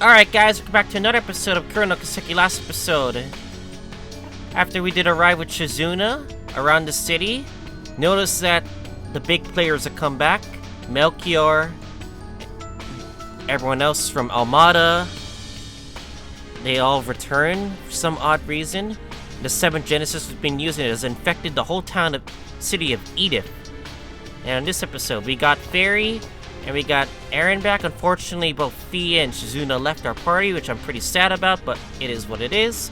Alright guys, welcome back to another episode of Kuro no Kiseki. Last episode, after we did a ride with Shizuna around the city, notice that the big players have come back. Melchior, everyone else from Almada, they all returned for some odd reason. The 7th Genesis has been using it has infected the whole town of city of Edith. And in this episode, we got Feri and we got Aaron back. Unfortunately, both Fee and Shizuna left our party, which I'm pretty sad about, but it is what it is.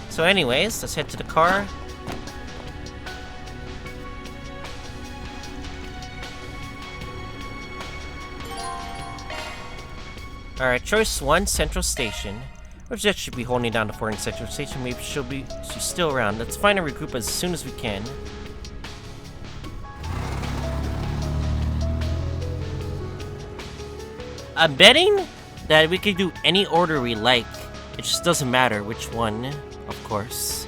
So anyways, let's head to the car. Alright, choice 1, Central Station. Which Jet should be holding down the fort in Central Station. Maybe she's still around. Let's find and regroup as soon as we can. I'm betting that we could do any order we like. It just doesn't matter which one, of course.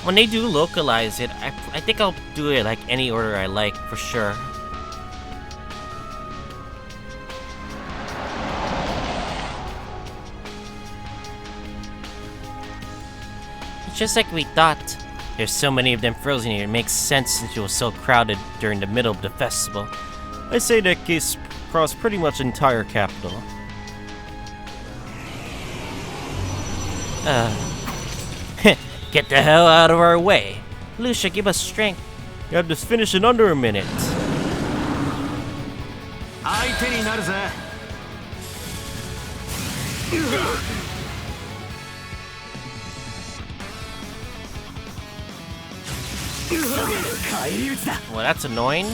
When they do localize it, I think I'll do it like any order I like, for sure. It's just like we thought. There's so many of them frozen here, it makes sense since it was so crowded during the middle of the festival. I say that case across pretty much the entire capital. Get the hell out of our way. Lucia, give us strength. You have this finish in under a minute. Well, that's annoying.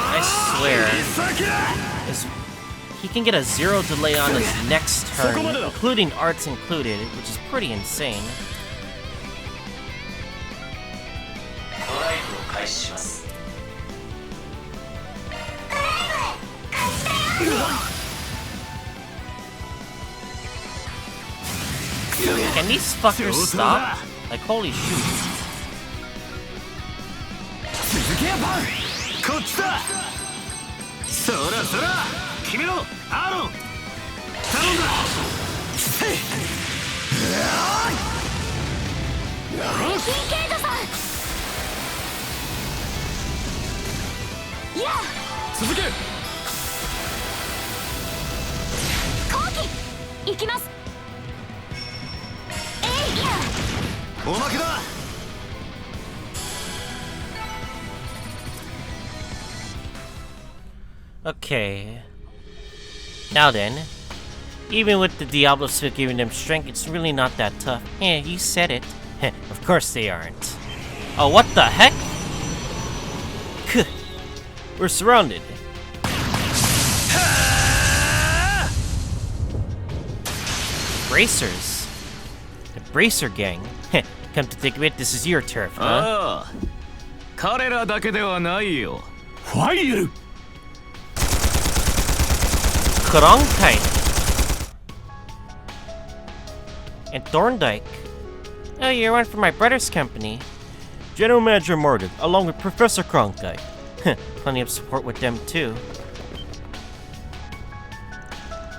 I swear, he can get a 0 delay on his next turn, including arts included, which is pretty insane. Can these fuckers stop? Like, holy shoot. Okay. Now then, even with the Diablo still giving them strength, it's really not that tough. Yeah, you said it. Of course they aren't. Oh, what the heck? We're surrounded. Bracers. The Bracer gang. Come to think of it, this is your turf, huh? Cronkite and Thorndike. Oh, you're one from my brother's company. General Manager Morgan, along with Professor Cronkite. Plenty of support with them too.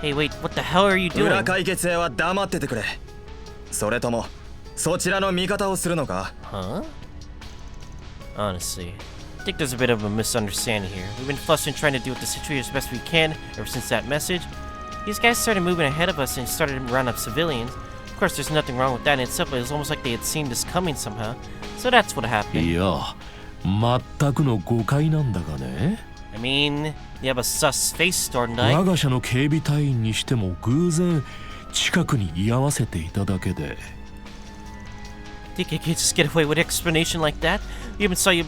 Hey, wait, what the hell are you doing? Huh? Honestly, I think there's a bit of a misunderstanding here. We've been flustered trying to deal with the situation as best we can ever since that message. These guys started moving ahead of us and started to round up civilians. Of course, there's nothing wrong with that in itself, but it was almost like they had seen this coming somehow. So that's what happened. いや、全くの誤解なんだがね。I mean, you have a sus face, Thorndike. 我が社の警備隊員にしても偶然近くに居合わせていただけで。Think you could just get away with an explanation like that? We even saw you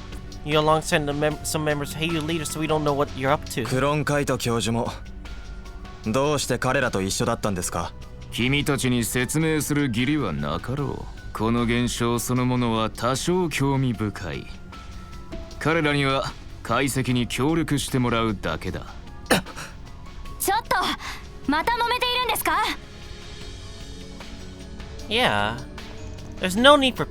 alongside some members. Hey, you leader, so we don't know what you're up to. クロンカイト教授もどうして彼らと一緒だったんですか？君たちに説明する義理はなかろう。この現象そのものは多少興味深い。彼らには解析に協力してもらうだけだ。ちょっとまた揉めているんですか？ Yeah. There's no need for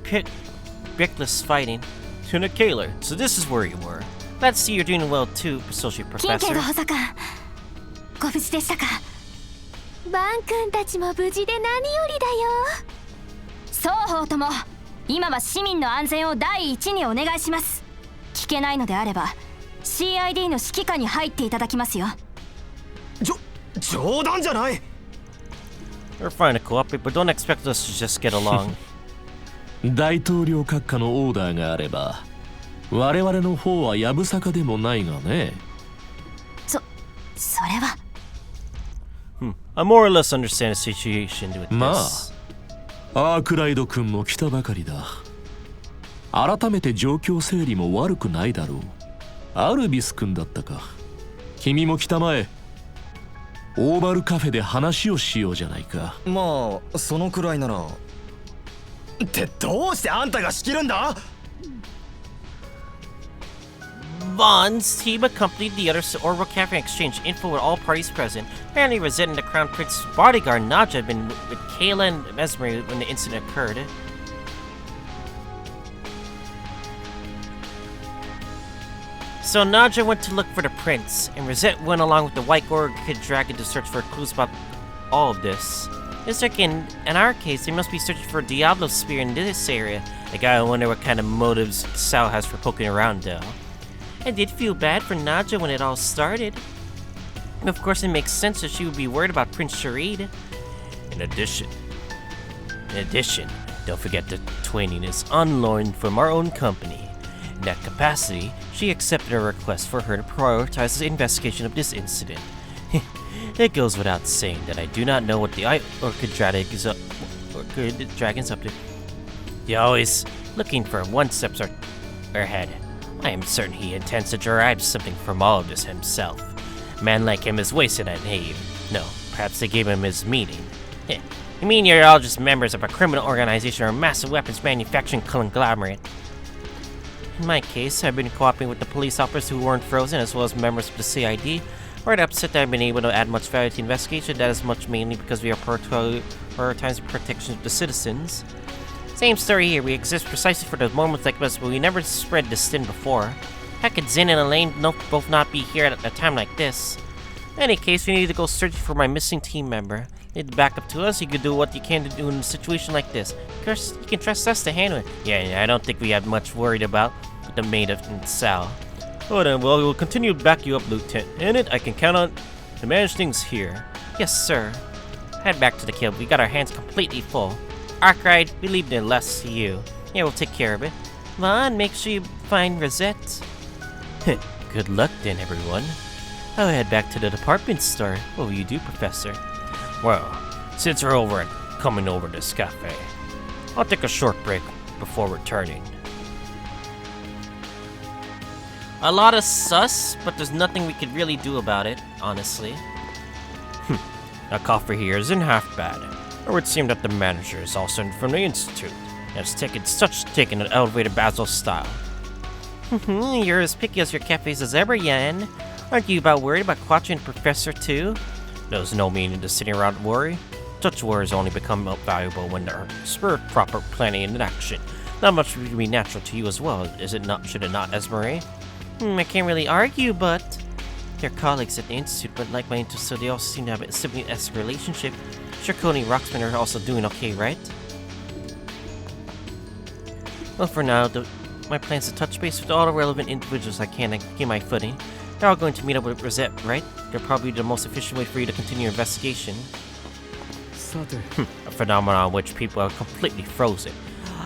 reckless fighting. Tuna Kaler, so this is where you were. Glad to see you're doing well too, Associate 金 Professor. 家の補佐官、ご無事でしたか？バン君たちも無事で何よりだよ。双方とも今は市民の安全を第一にお願いします。聞けないのであれば CID の指揮下に入っていただきますよ。冗談じゃない。 We're fine to cooperate, but don't expect us to just get along. 大統領閣下のオーダーがあれば我々の方はやぶさかでもないがね。それは。I more or less understand the situation with ま this. あ、アークライド君も来たばかりだ。改めて状況整理も悪くないだろう。アルビス君だったか。君も来たまえ。オーバルカフェで話をしようじゃないか。まあそのくらいなら。ってどうしてあんたが仕切るんだ？ Vaughn's team accompanied the others to Orville Cafe and exchanged info with all parties present. Apparently, resident the Crown Prince's bodyguard Nadja had been with Kayla and Mesmer when the incident occurred. So Nadja went to look for the prince, and Rosette went along with the White Gorg Kid Dragon to search for clues about all of this. Just like in our case, they must be searching for a Diablo Spear in this area. I gotta wonder what kind of motives Sal has for poking around, though. I did feel bad for Nadja when it all started. Of course, it makes sense that she would be worried about Prince Sharid. In addition, don't forget that Twaining is on loan from our own company. In that capacity, she accepted a request for her to prioritize the investigation of this incident. It goes without saying that I do not know what the Orchid Dragon's up to. They're always looking for one step ahead. I am certain he intends to derive something from all of this himself. A man like him is wasted at name. No, perhaps they gave him his meaning. You mean you're all just members of a criminal organization or a massive weapons manufacturing conglomerate? In my case, I've been cooperating with the police officers who weren't frozen, as well as members of the CID. We're upset that I've been able to add much value to the investigation. That is much mainly because we are prioritizing protection of the citizens. Same story here. We exist precisely for the moments like this, but we never spread this sin before. How could Zin and Elaine both not be here at a time like this? In any case, we need to go searching for my missing team member. You need to back up to us. You can do what you can to do in a situation like this. Of course, you can trust us to handle it. Yeah, I don't think we have much worried about with the maid and Sal. Oh, then, well, we'll continue to back you up, Lieutenant. In it, I can count on to manage things here. Yes, sir. Head back to the kill. We got our hands completely full. Arkride, we leave the rest to you. Yeah, we'll take care of it. Vaughn, make sure you find Rosette. Good luck then, everyone. I'll head back to the department store. What will you do, Professor? Well, since we're coming over to this cafe, I'll take a short break before returning. A lot of sus, but there's nothing we could really do about it, honestly. That coffee here isn't half bad. It would seem that the manager is also from the Institute and has taken an elevated Basil style. You're as picky as your cafes as ever, Yan. Aren't you worried about Quattro and Professor too? There's no meaning to sitting around and worry. Such worries only become valuable when they're spurred proper planning and action. Not much would be natural to you as well, is it not? Should it not, Esmeralda? I can't really argue, but they're colleagues at the Institute, but like my interests, so they also seem to have a sibling-esque relationship. Sure, Cody and Roxman are also doing okay, right? Well, for now, my plan is to touch base with all the relevant individuals I can to get my footing. They're all going to meet up with Rosette, right? They're probably the most efficient way for you to continue your investigation. A phenomenon in which people are completely frozen.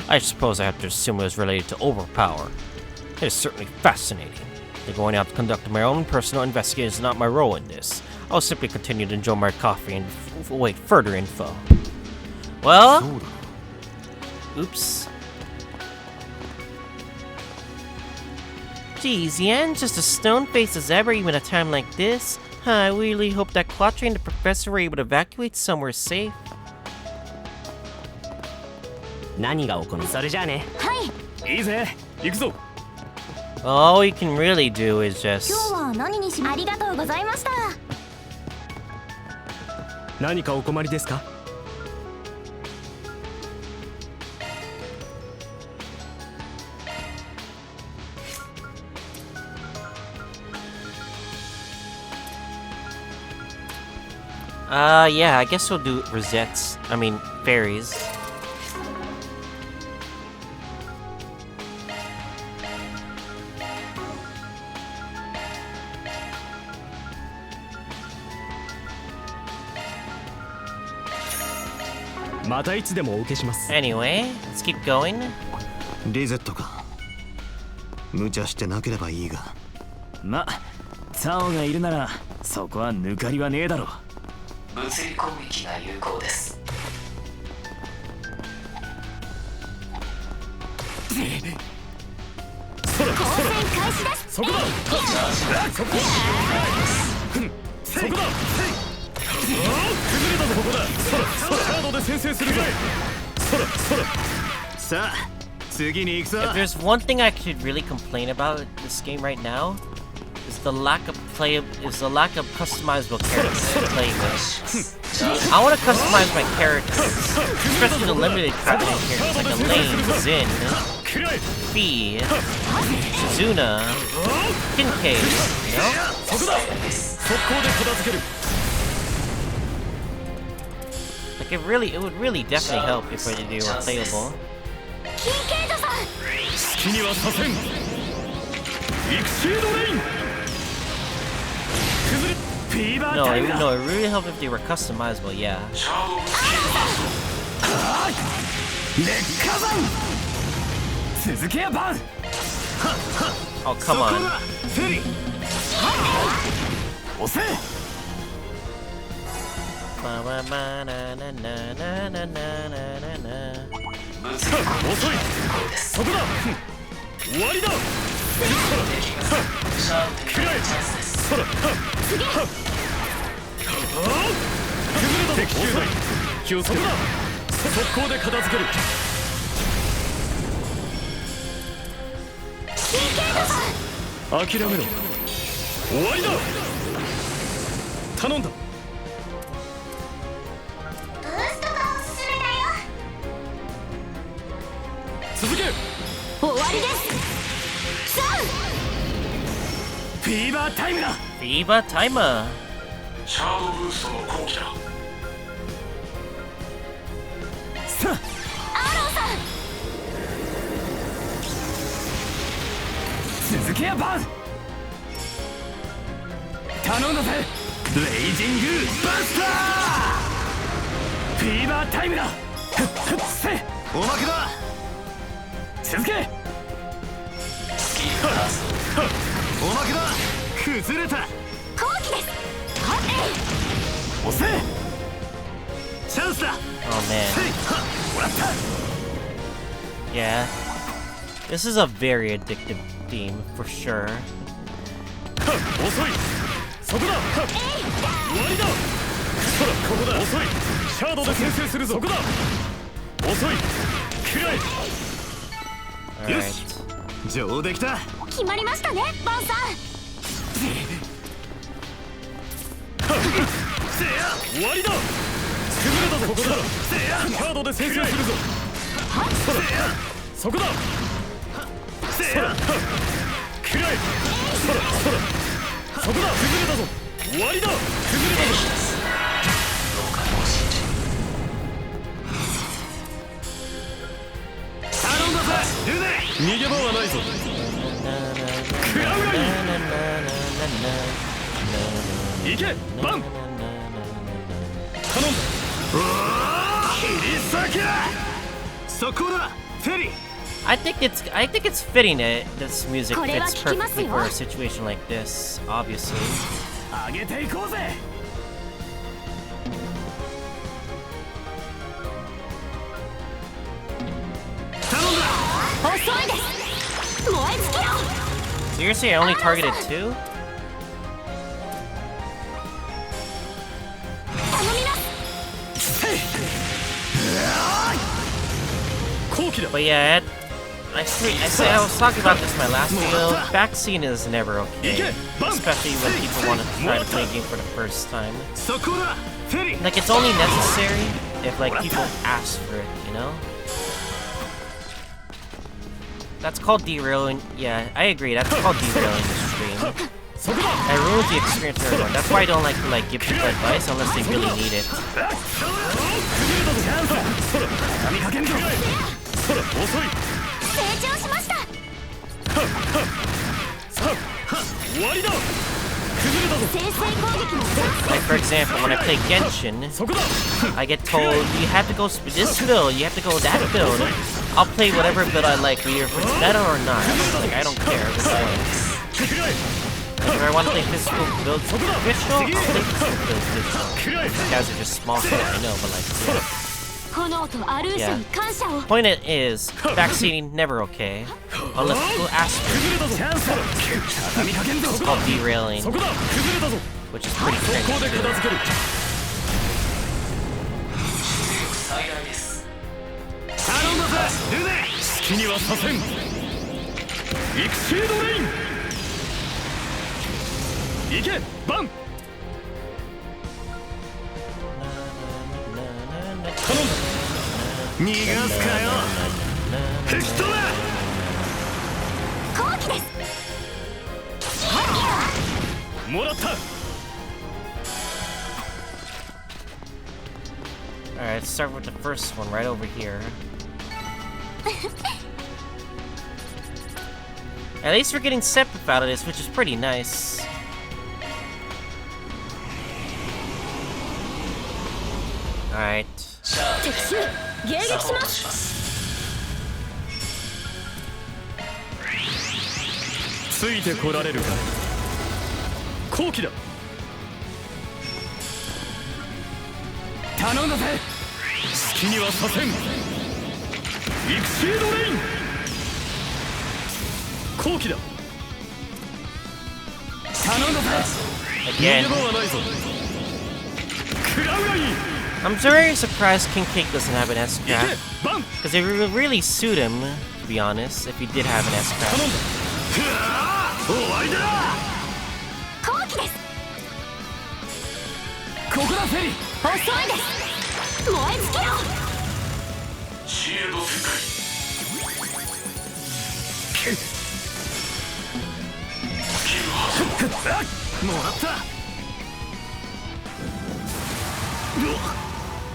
I suppose I have to assume it was related to overpower. It is certainly fascinating. They're going out to conduct my own personal investigation is not my role in this. I'll simply continue to enjoy my coffee and await further info. Well, oops. Geez, Yan, just a stone-faced zebra even at a time like this. I really hope that Quattro and the professor were able to evacuate somewhere safe. 何が起こるそれじゃあね。いいぜ、行くぞ。All you can really do is just. 今日は何にしまありがとうございました。何かお困りですか？ Yeah, I guess we'll do Rosettes. I mean, fairies. Anyway, let's keep going. リゼットか。無茶してなければいいが。ま、サオがいるならそこは抜かりはねえだろう。 物理攻撃が有効です。交戦開始です。そこだ。そこだ。そこだ。崩れたぞここだ。そらカードで先制するぞ。そら。さあ、次に行くぞ。 If there's one thing I could really complain about this game right now, is the lack of customizable characters to play with. I want to customize my characters, especially the limited crafting characters like Elaine, Zin, Fee, Shizuna, Kincaid, you know? Like it would really definitely help if they were playable. キンケイドさん。好きにはさせん。エクシードレイン。 No, it would really help if they were customizable, yeah. Oh, come on. Fever timer. シャードブーストの後期だ。アーロンさん。続けやバン。頼んだぜ。ブレイジングバスター。フィーバータイムだ。おまけだ。続け。おまけだ。崩れた。後期です。 Oh man. Yeah. This is a very addictive theme for sure. Alright. 上出来た。決まりましたね、ボンさん。 終わりだ。崩れたぞここだ。カードで先制するぞ。そこだ。そら。くらえ。そこだ。崩れたぞ。終わりだ。崩れたぞ。頼んだぜ。ルネ。逃げ場はないぞ。クラウライン。行けバン。 頼んだ。切り裂け。そこだフェリー。I think it's fitting that this music fits perfectly for a situation like this, obviously. 上げていこうぜ。遅いです。燃え尽きろ。 Seriously, I only targeted 2? 頼みます。 But yeah, I was talking about this in my last video. Backseating is never okay, especially when people want to try to play a game for the first time. Like, it's only necessary if like people ask for it, you know? That's called derailing. Yeah, I agree. That's called derailing the stream. That ruins the experience for everyone. That's why I don't like to give people advice unless they really need it. 成長しました。 終わりだ。 Like for example, when I play Genshin, I get told you have to go this build, you have to go that build. I'll play whatever build I like, whether if it's better or not. Like I don't care. Like, if I want to play physical builds visual, I'll play physical builds visual. These guys are just small stuff, I know, but like. Yeah. Point is, backseating never okay, unless people ask for it. It's called derailing, which is pretty cringe too. 好きにはさせん。イクシードレイン。行け、バン。頼んだ。逃がすかよ。吹き飛べ。好機です。もらった。 Alright, let's start with the first one right over here. At least we're getting separate out of this, which is pretty nice. Alright. 迎撃します。ついてこられるか。好機だ。頼んだぜ。好きにはさせん。イクシードレイン。好機だ。頼んだぜ。逃げ場はないぞ。食らうがいい。 I'm very surprised King Cake doesn't have an S-Craft, because it would really suit him, to be honest, if he did have an S-Craft. 終わりだ。好機です。ここだフェリー。遅いです。燃え尽きろ。シールド展開。もらった。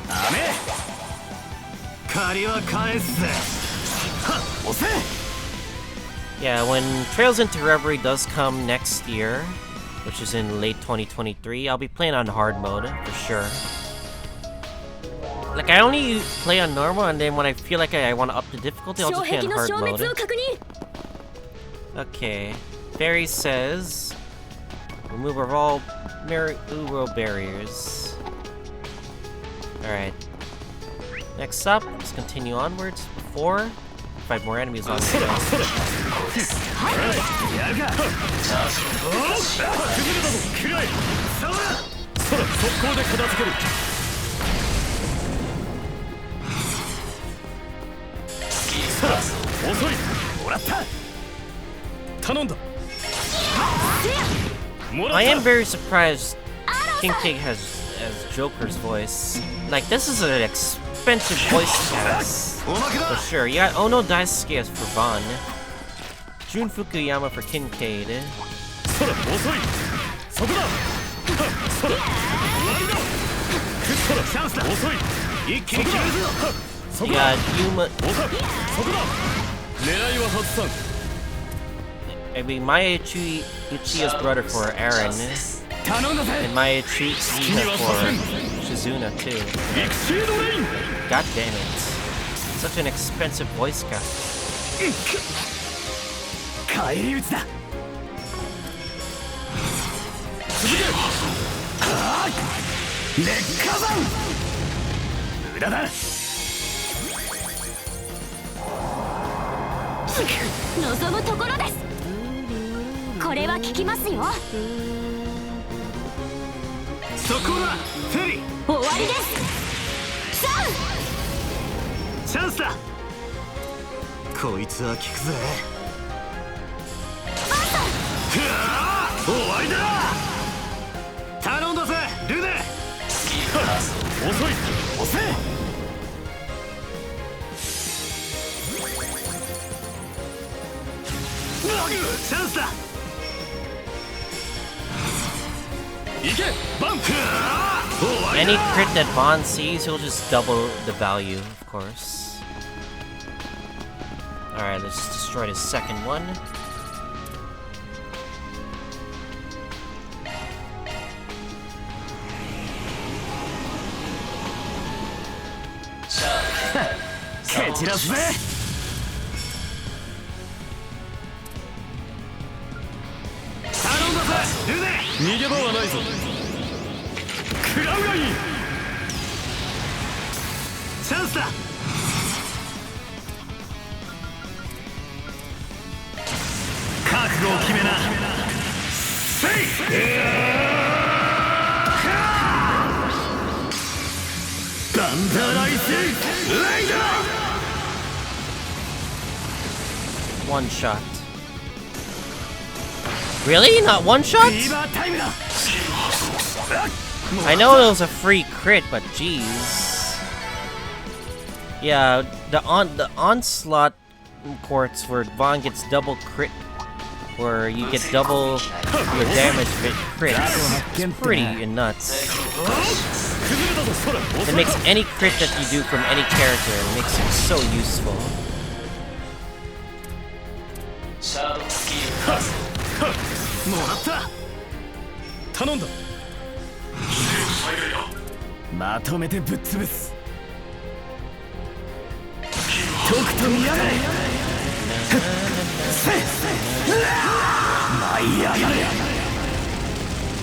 ダメ。借りは返すぜ。はっ、押せ。 Yeah, when Trails into Reverie does come next year, which is in late 2023, I'll be playing on hard mode for sure. Like, I only play on normal, and then when I feel like I want to up the difficulty, I'll just play on hard mode. Okay. Fairy says, remove all Uro barriers. Alright. Next up, let's continue onwards. 5 more enemies on the way. I am very surprised King Cake has Joker's voice. Like, this is an expensive voice cast, for sure. You got Ono Daisuke as for Van, Jun Fukuyama for Kincaid. You got Yuma. I mean, Maya Uchiha's brother for Aaron, and Maya Uchiha for Shizuna too. God damn it. Such an expensive voice cast. 返り討ちだ。続け。劣化山。無駄だ。望むところです。これは効きますよ。そこだフェリー。終わりです。さチャンスだ。こいつは効くぜ。終わりだ。頼んだぜルネ。遅い。遅え。チャンスだ。行けバン。 Any crit that Vaughn sees, he'll just double the value, of course. Alright, let's just destroy the second one. Catch 蹴散らすぜ。頼んだぜルネ。逃げ場はないぞ。食らうがいい。チャンスだ。覚悟を決めな。せい。ダンダライスレイダー。 One shot. Really? Not one shot? フィーバータイムだ。 I know it was a free crit, but jeez. Yeah, the onslaught courts where Vaughn gets double crit, where you get double your damage crit. It's pretty nuts. It makes any crit that you do from any character, it makes it so useful. シャドウスキル。もらった。頼んだ。まとめてぶっ潰す。とくと見やがれ。せっ舞い上がれ。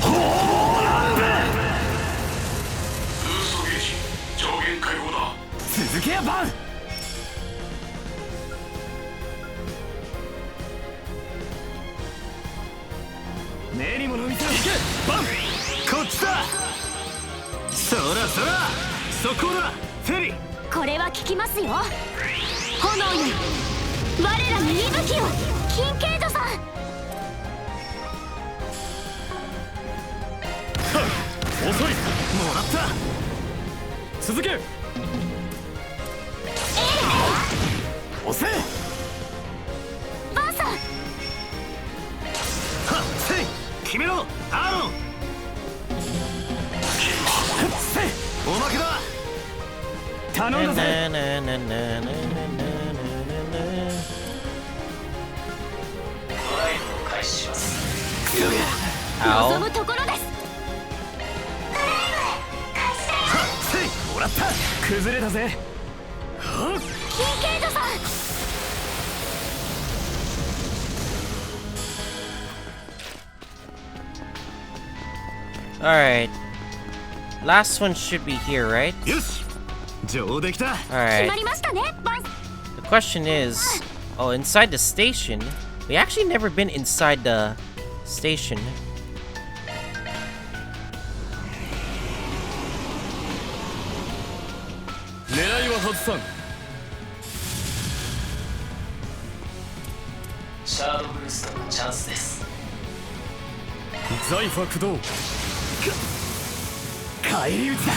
ホーランド。ブーストゲージ上限解放だ。続けやバン。目にもの見せろ。行けバン。こっちだ。そらそら。そこだフェリー。これは効きますよ。炎よ我らに息吹を。キンケイドさん。遅い。もらった。続け。押せ。バンさん。はっせい。決めろアーロン。せい。おまけだ。頼んだぜ。ドライブを開始します。望むところです。はっせい。もらった。崩れたぜ。はっ。キンケイドさん。Alright. Last one should be here, right? よし。上出来た。決ま Alright. りましたねバン。 The question is, oh, inside the station? We actually never been inside the station. 狙いは外さん。シャードブーストのチャンスです。ザイファ駆動。返り討ちだ。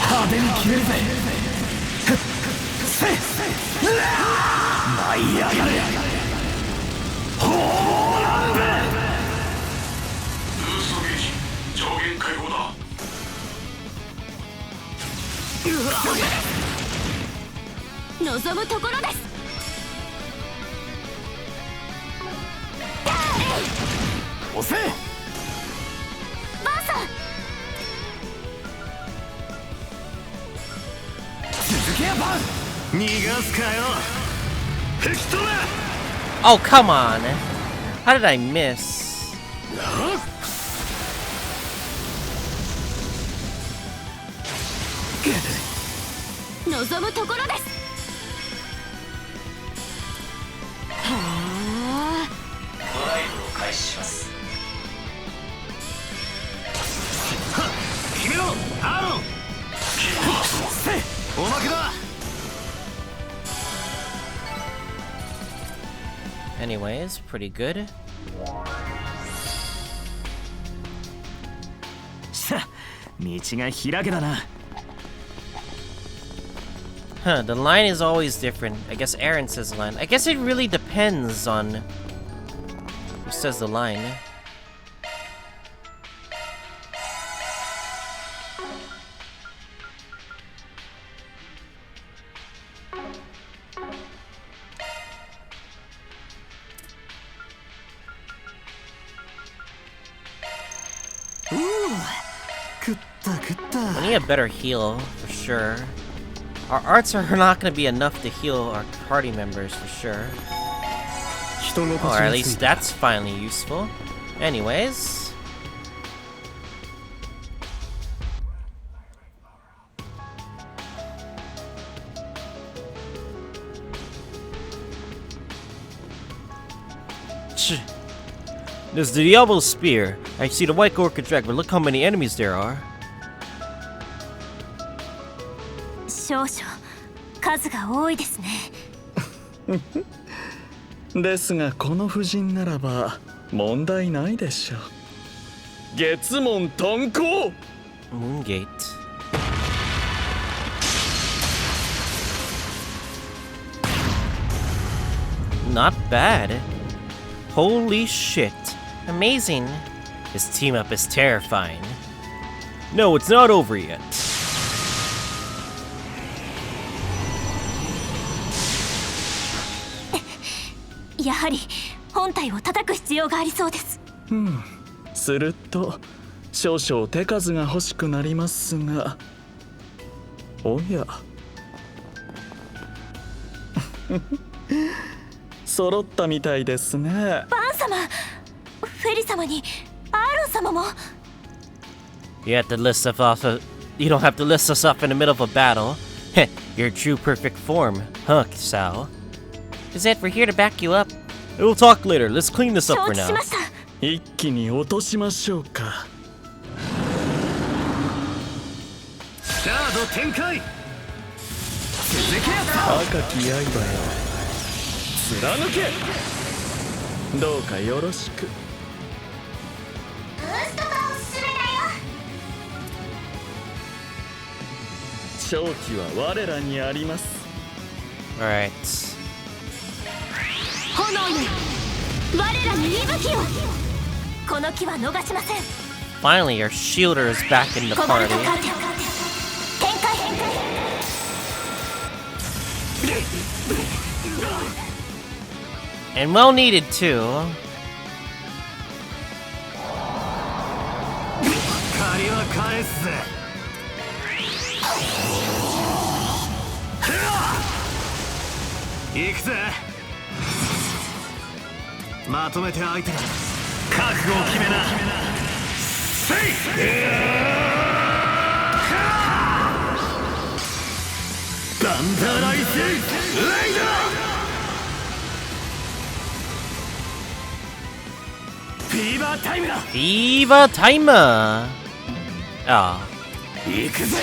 派手に決めるぜ。せっ舞い上がれ。ホーランド。ブーストゲージ上限解放だ。望むところです。押せ。バンさん。続けやバン。逃がすかよ。吹き飛べ。 Oh, come on. How did I miss? 望むところです。はあ。ドライブを開始します。決めろアーロン。おまけだ。 Anyways, pretty good. さあ、道が開けだな。 Huh, the line is always different. I guess Aaron says the line. I guess it really depends on who says the line. We need a better heal, for sure. Our arts are not going to be enough to heal our party members, for sure. Or at least that's finally useful. Anyways. There's the Diablo Spear. I see the White Orchid Drag, but look how many enemies there are. 少々数が多いですね。ですがこの夫人ならば問題ないでしょう。月門遁甲。 Moongate. Not bad. Holy shit. Amazing. His team up is terrifying. No, it's not over yet. やはり本体を叩く必要がありそうです。すると少々手数が欲しくなりますが、おや揃ったみたいですね。バン様、フェリ様にアーロン様も。 You have to list us off. You don't have to list us up in the middle of a battle. Heh, your true perfect form, huh, Sal? Is it? We're here to back you up. We'll talk later. Let's clean this up for 承知 now. しました。一気に落としましょうか。カード展開。赤き刃よ貫け。どうかよろしく。ブーストがおすすめだよ。勝機は我らにあります。 Alright. 炎よ、我らに息吹を。この木は逃しません。 Finally, your shielder is back in the コバル party. トカーテン展開。 And well needed too. 借りは返すぜ。行くぜ。まとめて相手だ。覚悟を決めな。せい。バンダーライスレイダー。フィーバータイムだ。 Viva Timer! Ah. 行くぜ。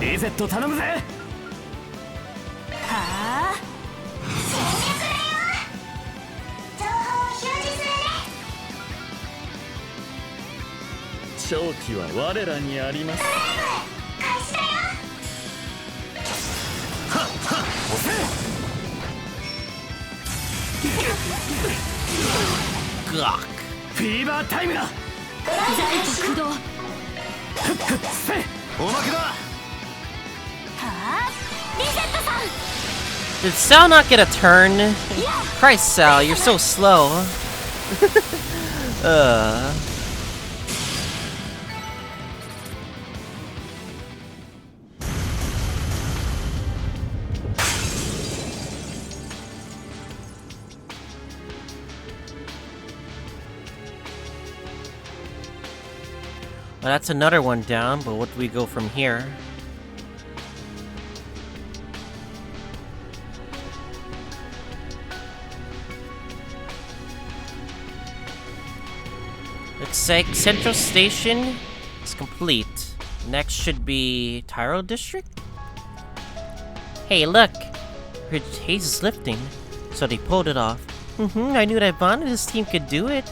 リゼット頼むぜ。はあ。情報を表示するね。勝機は我らにあります。開始だよ。Gawk. フィーバータイムだ。在庫駆動。はおまけだ。あ。リゼットさん。 Did Sal not get a turn? Christ, Sal, you're so slow. Well, that's another one down, but what do we go from here? Looks like Central Station is complete. Next should be Tyro District? Hey, look! Her haze is lifting, so they pulled it off. I knew that Vaughn and his team could do it.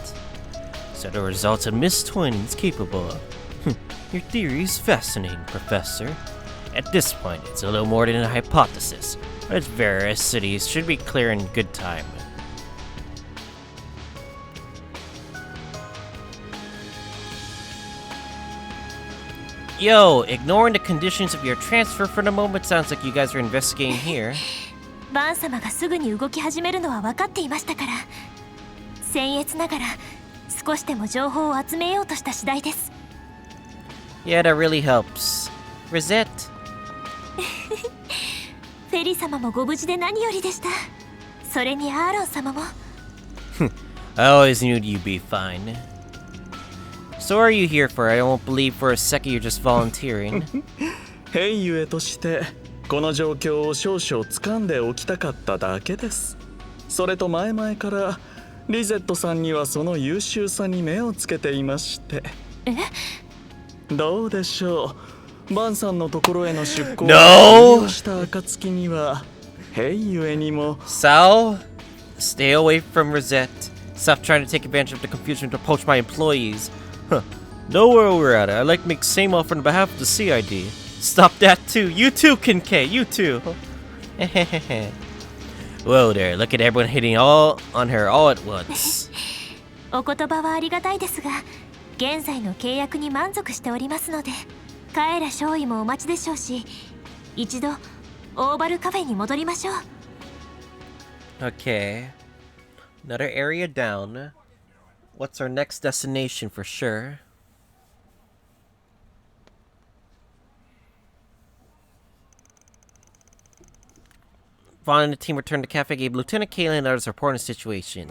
So the results of Miss Twin is capable of. Your theory is fascinating, Professor. At this point, it's a little more than a hypothesis, but its veracity should be clear in good time. Yo, ignoring the conditions of your transfer for the moment, sounds like you guys are investigating here. バン様がすぐに動き始めるのは分かっていましたから、僭越ながら少しでも情報を集めようとした次第です。Yeah, that really helps. Rosette. フェリー様もご無事で何よりでした。それにアーロン様も。I always knew you'd be fine. So what are you here for? I won't believe for a second you're just volunteering. 兵ゆえとしてこの状況を少々掴んでおきたかっただけです。それと前々からリゼットさんにはその優秀さに目をつけていまして。どうでしょう。バンさんのところへの出向を完了した暁には兵ゆえにも。Sal, stay away from Rosette. Stop trying to take advantage of the confusion to poach my employees. Huh. Know where we're at. I'd like to make the same offer on behalf of the CID. Stop that too. You too, Kincaid. You too. Whoa there. Look at everyone hitting all on her all at once. お言葉はありがたいですが、現在の契約に満足しておりますので、カエラ少尉もお待ちでしょうし、一度オーバルカフェに戻りましょう。Okay. Another area down. What's our next destination for sure? Vaughn and the team returned to Cafe, gave Lieutenant Kayla and others a report on the situation.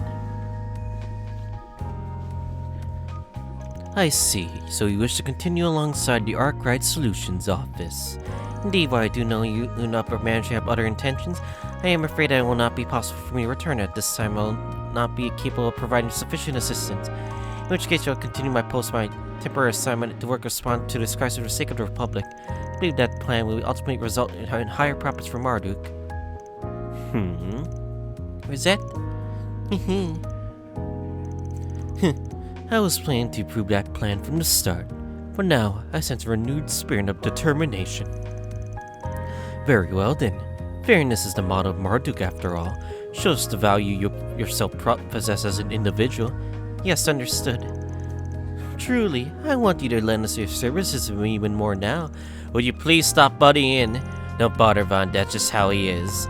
I see. So you wish to continue alongside the Arkwright Solutions office. Indeed, while I do know you do not manage to have other intentions, I am afraid it will not be possible for me to return at this time. I will not be capable of providing sufficient assistance. In which case, I will continue my post, my temporary assignment to work respond to this crisis for the sake of the Republic. I believe that plan will ultimately result in higher profits for Marduk. Rosette? I was planning to prove that plan from the start, but now I sense a renewed spirit of determination. Very well then. Fairness is the motto of Marduk after all. Shows the value you yourself possess as an individual. Yes, understood. Truly, I want you to lend us your services to me even more now. Would you please stop butting in? Don't bother, Vaughn, that's just how he is.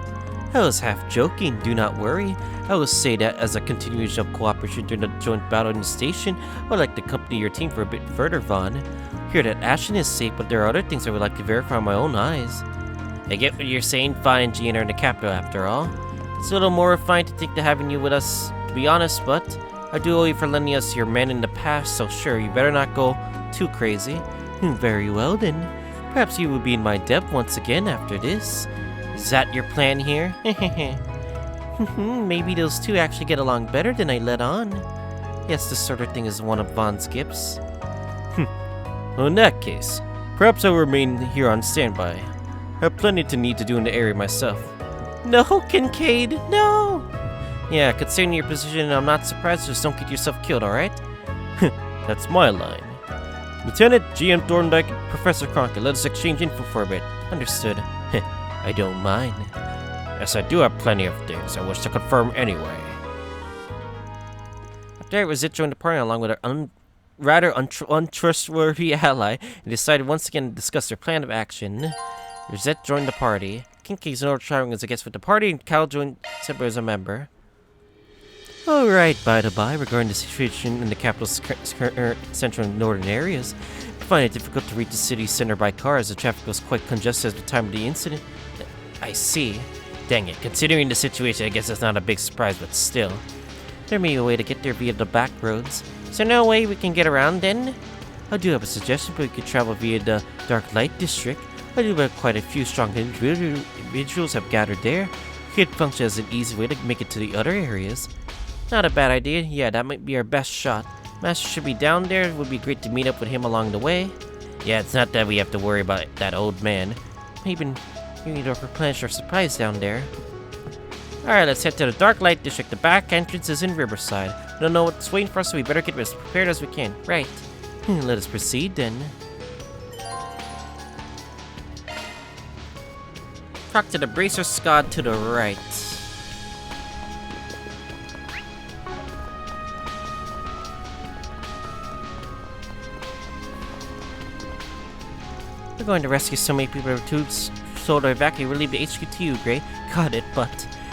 I was half joking, do not worry. I will say that as a continuation of cooperation during the joint battle in the station, I would like to accompany your team for a bit further, Vaughn. Hear that Ashen is safe, but there are other things I would like to verify with my own eyes. I get what you're saying, Vaughn and Jean are in the capital after all. It's a little more refined to think that having you with us, to be honest, but I do owe you for lending us your men in the past, so sure, you better not go too crazy. Very well then. Perhaps you will be in my debt once again after this. Is that your plan here? Maybe those two actually get along better than I let on. Yes, this sort of thing is one of Vaughn's gifts. Well, in that case, perhaps I'll remain here on standby. I have plenty to need to do in the area myself. No, Kincaid, no! Yeah, considering your position, I'm not surprised. Just don't get yourself killed, alright? That's my line. Lieutenant, GM Thorndike, and Professor Cronkite, let us exchange info for a bit. Understood. I don't mind. Yes, I do have plenty of things I wish to confirm anyway. After that, Rosette joined the party along with her rather untrustworthy ally and decided once again to discuss their plan of action. Rosette joined the party. Kincaid's no traveling as a guest with the party, and Cal joined separately as a member. Alright, by the by, regarding the situation in the capital's central and northern areas, I find it difficult to reach the city center by car as the traffic was quite congested at the time of the incident. I see. Dang it, considering the situation, I guess it's not a big surprise, but still. There may be a way to get there via the back roads. Is there no way we can get around then? I do have a suggestion, but we could travel via the Dark Light District. I do have quite a few strong individuals have gathered there. It could function as an easy way to make it to the other areas. Not a bad idea. Yeah, that might be our best shot. Master should be down there. It would be great to meet up with him along the way. Yeah, it's not that we have to worry about that old man. Maybe we need to replenish our supplies down there. Alright, let's head to the Dark Light District. The back entrance is in Riverside. We don't know what's waiting for us, so we better get as prepared as we can. Right. Let us proceed then. Talk to the Bracer Scod to the right. We're going to rescue so many people too, so to evacuate. We'll leave the HQ to you, Gray. Got it, but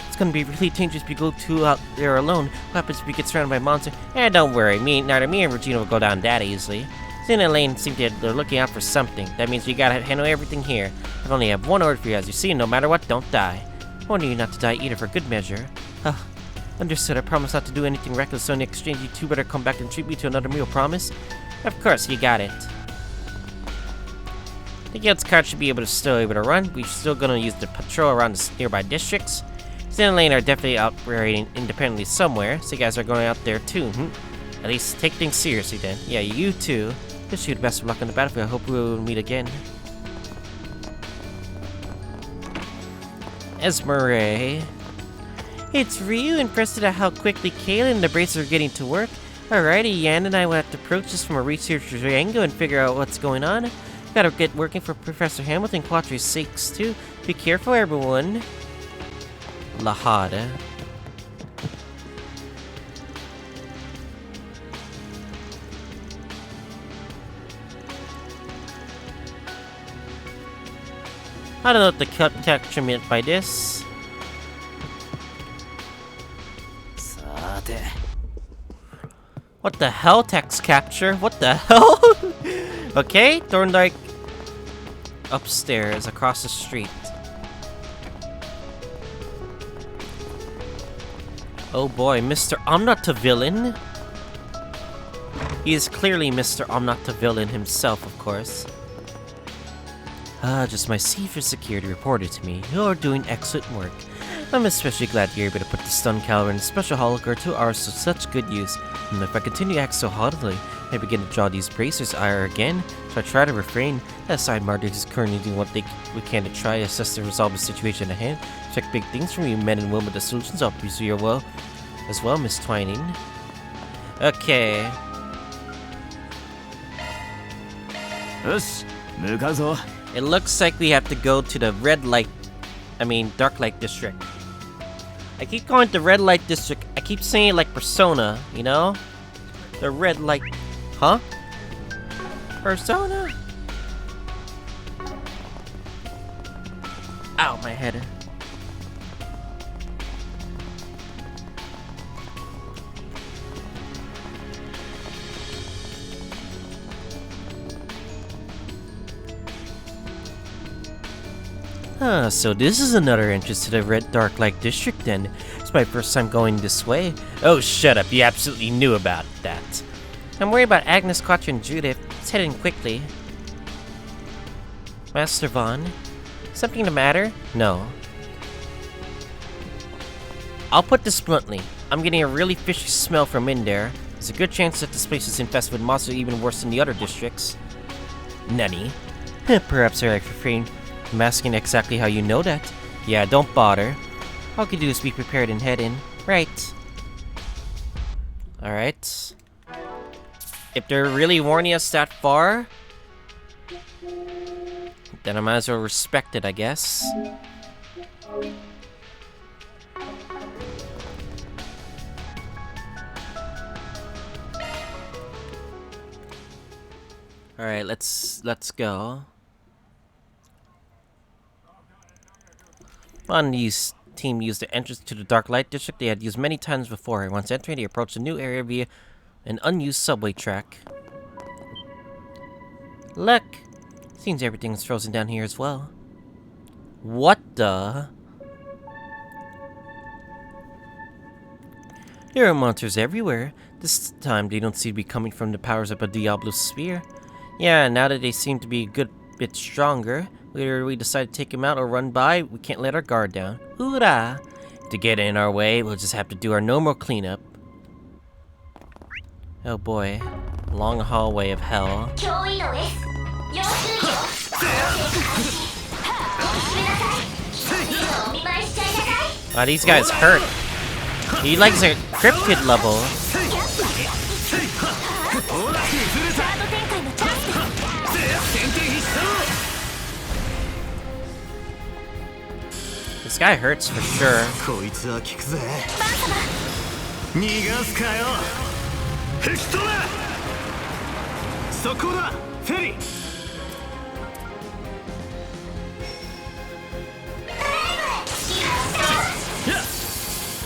it's gonna be really dangerous if you go out there alone. What happens if we get surrounded by monsters? Don't worry. Neither me and Regina will go down that easily. Zena and Lane seem to they're looking out for something. That means we gotta handle everything here. I only have one order for you, as you see. No matter what, don't die. I warn you not to die either, for good measure. Understood. I promise not to do anything reckless, so in exchange, you two better come back and treat me to another meal. Promise? Of course, you got it. The guild's card should be still able to run. We're still gonna use the patrol around the nearby districts. Zena and Lane are definitely operating independently somewhere, so you guys are going out there too. At least take things seriously then. Yeah, you too. Wish you the best of luck on the battlefield. I hope we will meet again. Esmeralda. It's Ryu. Impressed at how quickly Kayla and the Bracers are getting to work. Alrighty, Yan and I will have to approach this from a researcher's angle and figure out what's going on. Gotta get working for Professor Hamilton Quattro's sakes too. Be careful, everyone. Lahada. I don't know what the capture meant by this. What the hell, text capture? What the hell? Okay, Thorndyke upstairs across the street. Oh boy, Mr. I'm not the villain. He is clearly Mr. I'm not the villain himself, of course. Just my secret security reported to me. You're doing excellent work. I'm especially glad you're able to put the stun caliber and special holocar to ours to such good use. And if I continue to act so haughtily, I begin to draw these bracers' ire again, so I try to refrain. That aside, Marduk is currently doing what we can to try to assess and resolve the situation at hand. Check big things from you men and women, the solutions I'll pursue you well as well, Miss Twining. Okay. It looks like we have to go to the Dark Light District. I keep calling it the Red Light District. I keep saying it like Persona, you know? The Red Light... Huh? Persona? Ow, my head. So this is another entrance to the Dark Light District then. It's my first time going this way. Oh, shut up. You absolutely knew about that. I'm worried about Agnes, Quattro, and Judith. Let's head in quickly. Master Vaughn? Something the matter? No. I'll put this bluntly. I'm getting a really fishy smell from in there. There's a good chance that this place is infested with monsters even worse than the other districts. Nutty. Perhaps I refrain from asking exactly how you know that. Yeah, don't bother. All you can do is be prepared and head in. Right. Alright. If they're really warning us that far, then I might as well respect it, I guess. Alright, let's go. Fondy's team used the entrance to the Dark Light District they had used many times before. Once entering, they approached a new area via an unused subway track. Look! Seems everything's frozen down here as well. What the? There are monsters everywhere. This time they don't seem to be coming from the powers of a Diablo sphere. Yeah, now that they seem to be a good bit stronger, whether we decide to take him out or run by, we can't let our guard down. Hoorah! To get in our way, we'll just have to do our normal cleanup. Oh boy. Long hallway of hell. Wow, these guys hurt. He likes a cryptid level. This guy hurts for sure. こいつは効くぜ逃がすかよ吹き飛べそこだフェリー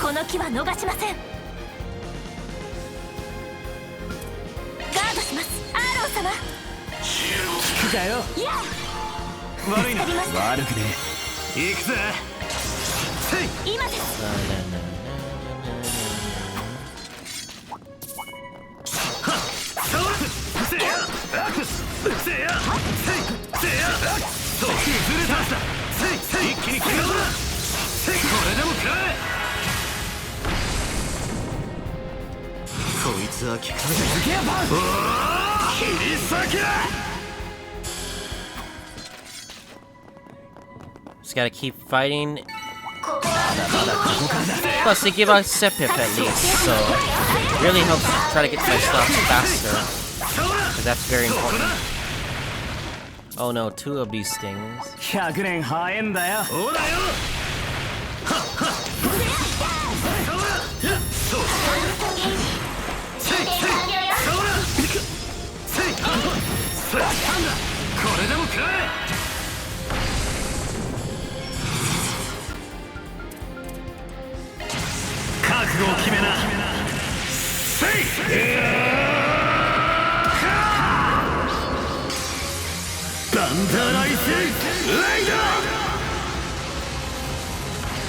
この木は逃しません。ガードします、アーロン様。効くかよ悪いな悪くね行くぜ今です。一気に決めろこれでも食らえこいつは効くぜ切り裂け Just gotta keep fighting. Plus, they give us Sepip at least, so it really helps try to get to my stops faster. Because that's very important. Oh no, 2 of these things. 100年早いんだよほらよこれでも食らえ覚悟を決めなバンダーライスレイダ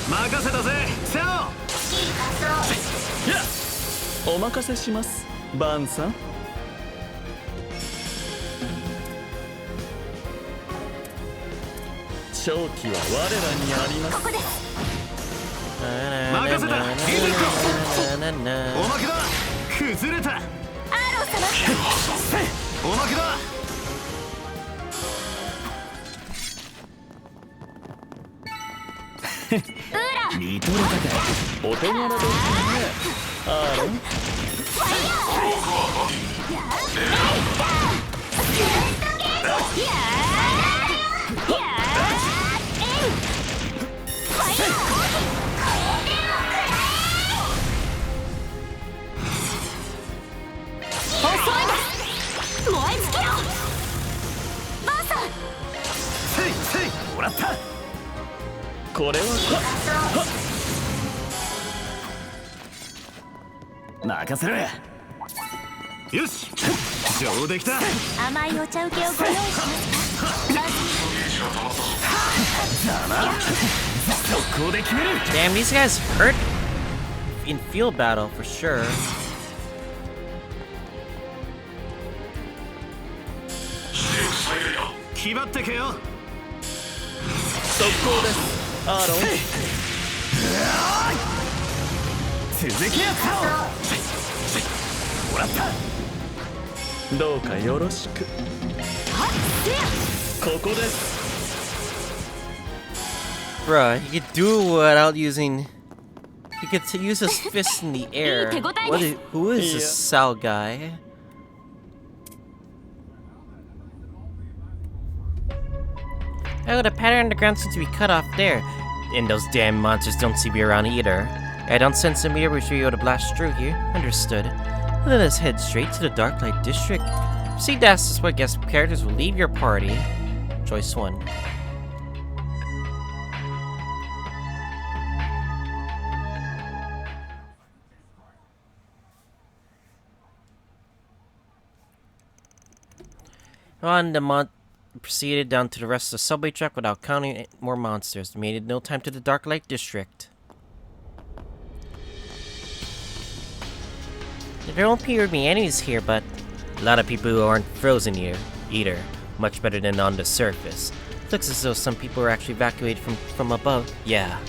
ー任せたぜセオお任せしますバンさん。勝機は我らにあります。ここです。任せたリズコおまけだ崩れたアーロン様。おまけだ見とれたかお手柄ですねアーロン。もらったこれは任せろよし上出来た甘いお茶受けをご用意しますか。だな速攻で決める Damn, these guys hurt in field battle for sure. 気張ってけよ速攻ですアーロン。続けやもらったどうかよろしく。ここです。 Bruh, he could do without using. He could use his fist in the air. Who is this Sal guy? Oh, the pattern on the ground seems to be cut off there. And those damn monsters don't seem to be around either. I don't sense a meter which we ought to blast through here. Understood. Let us head straight to the Dark Light District. Proceed to ask us what guest characters will leave your party. Choice 1. On the proceeded down to the rest of the subway track without counting more monsters. Made it no time to the Dark Light District. There won't appear to be enemies here, but a lot of people who aren't frozen here. Either. Much better than on the surface. Looks as though some people were actually evacuated from above. Yeah.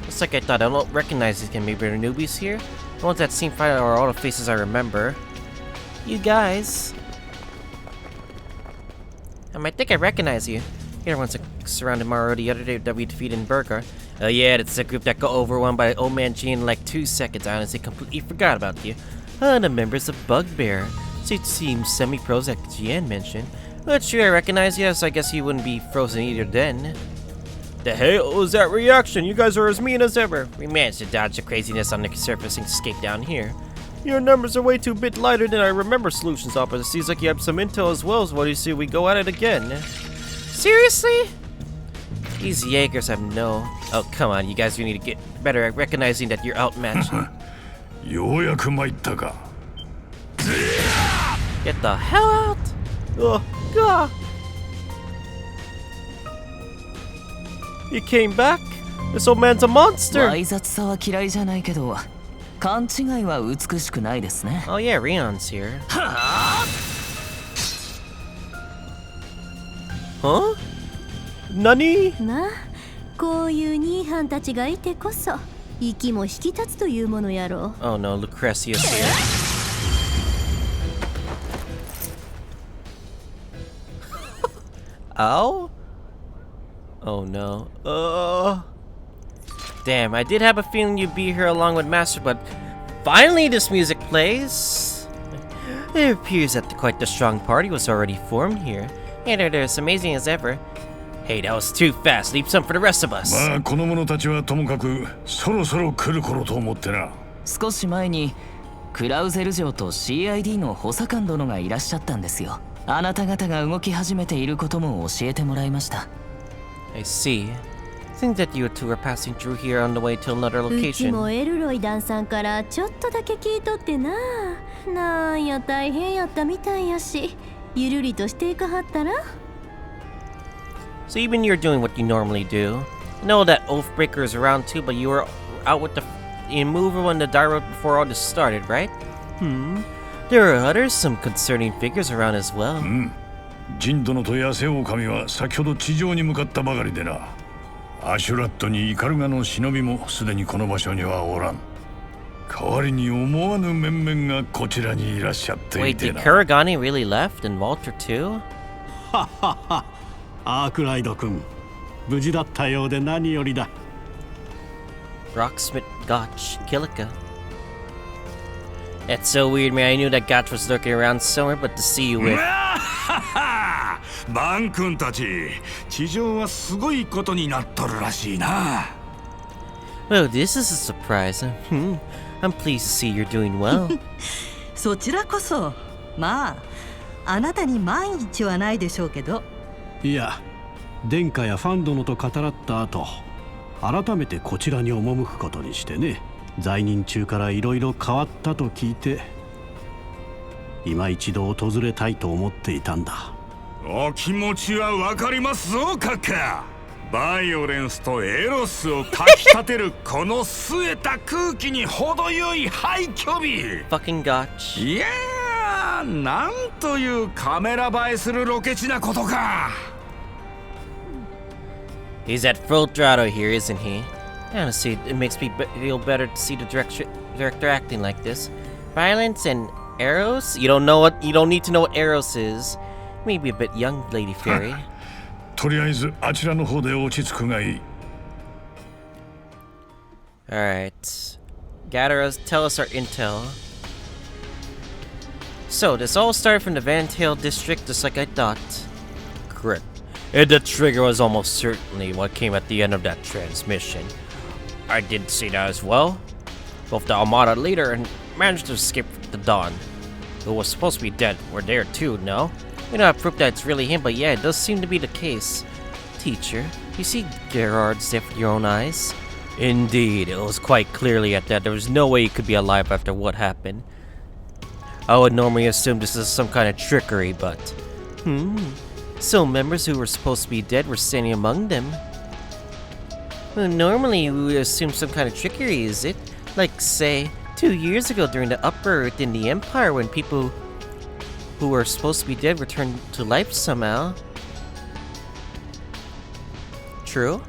Just like I thought, I don't recognize these guys. Maybe they're newbies here? The ones that seem fine are all the faces I remember. You guys. I think I recognize you. You're the ones that surrounded Mario the other day that we defeated in Burger. Oh yeah, that's the group that got overwhelmed by Old Man G in like 2 seconds. I honestly completely forgot about you. The members of Bugbear. So it seems semi-pros like Jian mentioned. But sure, I recognize you, so I guess you wouldn't be frozen either then. The hell was that reaction? You guys are as mean as ever. We managed to dodge the craziness on the surface and escape down here. Your numbers are way too bit lighter than I remember, Solutions Officer. It seems like you have some intel as well, so what do you say we go at it again? Seriously? These Jaegers have no... Oh, come on, you guys need to get better at recognizing that you're outmatched. ようやく参ったか。 Get the hell out! Oh, God! He came back? This old man's a monster! わい雑さは嫌いじゃないけど、勘違いは美しくないですね。 Oh yeah, Rion's here. Huh? Nani? まあ、こういうニーハンたちがいてこそ息も引き立つというものやろう。 Oh no, Lucrecia's here. Ow? Oh no. Damn, I did have a feeling you'd be here along with Master, but finally this music plays. It appears that quite the strong party was already formed here. And they're as amazing as ever. Hey, that was too fast. Leave some for the rest of us. まあこの者たちはともかくそろそろ来る頃と思ってな。少し前にクラウゼル城と CID の補佐官殿がいらっしゃったんですよ。あなた方が動き始めていることも教えてもらいました。I see. Think that you two are passing through here on the way to another うち location. もエルロイダンさんからちょっとだけ聞いとってな。なんや大変やったみたいやし、ゆるりとしていかはったら。 So even you're doing what you normally do. I know that Oathbreaker is around too, but you were out with the immover when the Dyro before all this started, right? There are others, some concerning figures around as well. ジン殿と野生狼は先ほど地上に向かったばかりでな。アシュラットにイカルガの忍びもすでにこの場所にはおらん。代わりに思わぬ面々がこちらにいらっしゃってい Wait, て did な。 Kuragani really left and Walter too? アークライド君、無事だったようで何よりだ。 Rocksmith Gotch, Kilika. That's so weird, man. I knew that Gotch was lurking around somewhere, but to see you with... バン君たち、地上はすごいことになっとるらしいな。Well, this is a surprise. I'm pleased to see you're doing well. そちらこそ、まあ、あなたに万一はないでしょうけど。いや、殿下やファン殿と語らった後、改めてこちらに赴くことにしてね。在任中からいろいろ変わったと聞いて、今一度訪れたいと思っていたんだ。お気持ちはわかりますぞ、カッカ。バイオレンスとエロスをかきたてるこの据えた空気に程よい廃墟美。Fucking Gotch. いやー、なんというカメラ映えするロケ地なことか。He's at full throttle here, isn't he? Honestly, it makes me feel better to see the director acting like this. Violence and Eros? You don't need to know what Eros is. Maybe a bit young, Lady Fairy. とりあえずあちらの方で落ち着くがいい。Alright. Tell us our intel. So, this all started from the Van Tail district, just like I thought. Correct. And the trigger was almost certainly what came at the end of that transmission. I did see that as well. Both the Armada leader and managed to escape the Dawn. Who was supposed to be dead were there too, no? We don't have proof that it's really him, but yeah, it does seem to be the case. Teacher, you see Gerard's death with your own eyes? Indeed, it was quite clearly at that. There was no way he could be alive after what happened. I would normally assume this is some kind of trickery, but... So members who were supposed to be dead were standing among them. Well, normally we would assume some kind of trickery, is it? Like, say, 2 years ago during the uproar within the Empire when people who were supposed to be dead returned to life somehow. True?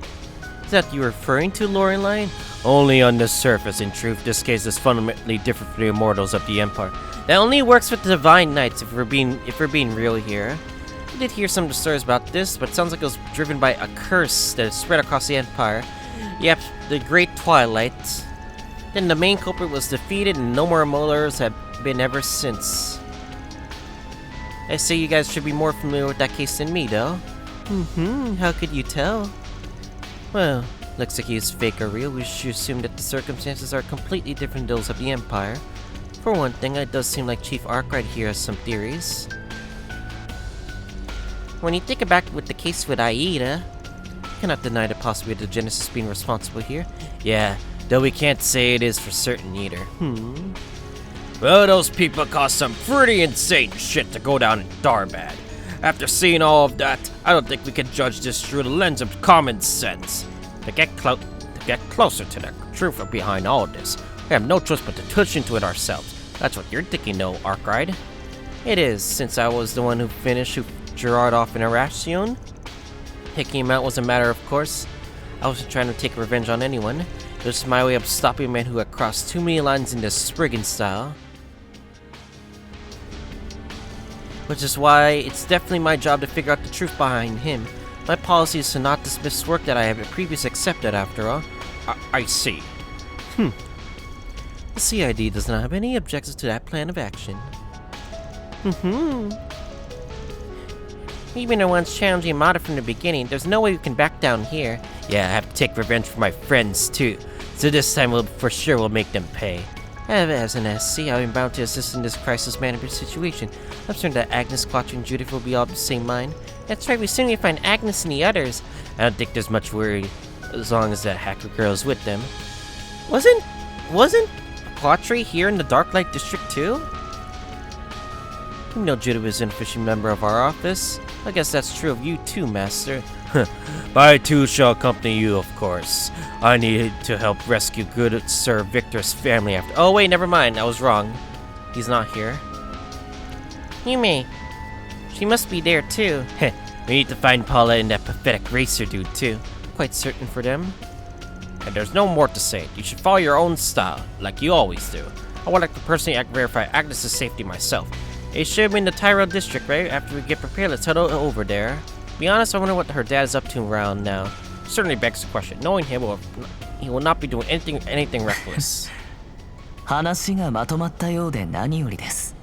Is that you referring to, Lorelei? Only on the surface, in truth. This case is fundamentally different from the immortals of the Empire. That only works with the Divine Knights if we're being real here. I did hear some of the stories about this, but it sounds like it was driven by a curse that is spread across the Empire. Yep, the Great Twilight. Then the main culprit was defeated and no more immortals have been ever since. I say you guys should be more familiar with that case than me, though. How could you tell? Well, looks like he's fake or real. We should assume that the circumstances are completely different than those of the Empire. For one thing, it does seem like Chief Arkwright here has some theories. When you think about with the case with Aida, you cannot deny the possibility of the Genesis being responsible here. Yeah, though we can't say it is for certain either. Well, those people caused some pretty insane shit to go down in Darbad. After seeing all of that, I don't think we can judge this through the lens of common sense. To get closer to the truth behind all of this, we have no choice but to touch into it ourselves. That's what you're thinking, no, Arkwright? It is, since I was the one who finished Gerard off in Arasion. Taking him out was a matter of course. I wasn't trying to take revenge on anyone. It was my way of stopping a man who had crossed too many lines in this Spriggan style. Which is why it's definitely my job to figure out the truth behind him. My policy is to not dismiss work that I have previously accepted, after all. I see. The CID does not have any objections to that plan of action. Even though once challenging Mata from the beginning, there's no way we can back down here. Yeah, I have to take revenge for my friends too. So this time for sure we'll make them pay. As an SC, I'm bound to assist in this crisis management situation. I'm certain that Agnes, Quattro, and Judith will be all of the same mind. That's right, we soon will find Agnes and the others. I don't think there's much worry as long as that hacker girl is with them. Wasn't Quattro here in the Darklight District too? You know Judith is an official member of our office. I guess that's true of you too, Master. I too shall accompany you, of course. I need to help rescue good Sir Victor's family after— Oh wait, never mind, I was wrong. He's not here. Yume, she must be there too. We need to find Paula and that pathetic racer dude too. Quite certain for them. And there's no more to say. You should follow your own style, like you always do. I would like to personally verify Agnes' safety myself. It should have been the Tyrell district, right? After we get prepared, let's head over there. To be honest, I wonder what her dad is up to around now. Certainly begs the question. Knowing him, he will not be doing anything reckless. 話がまとまったようで何よりです。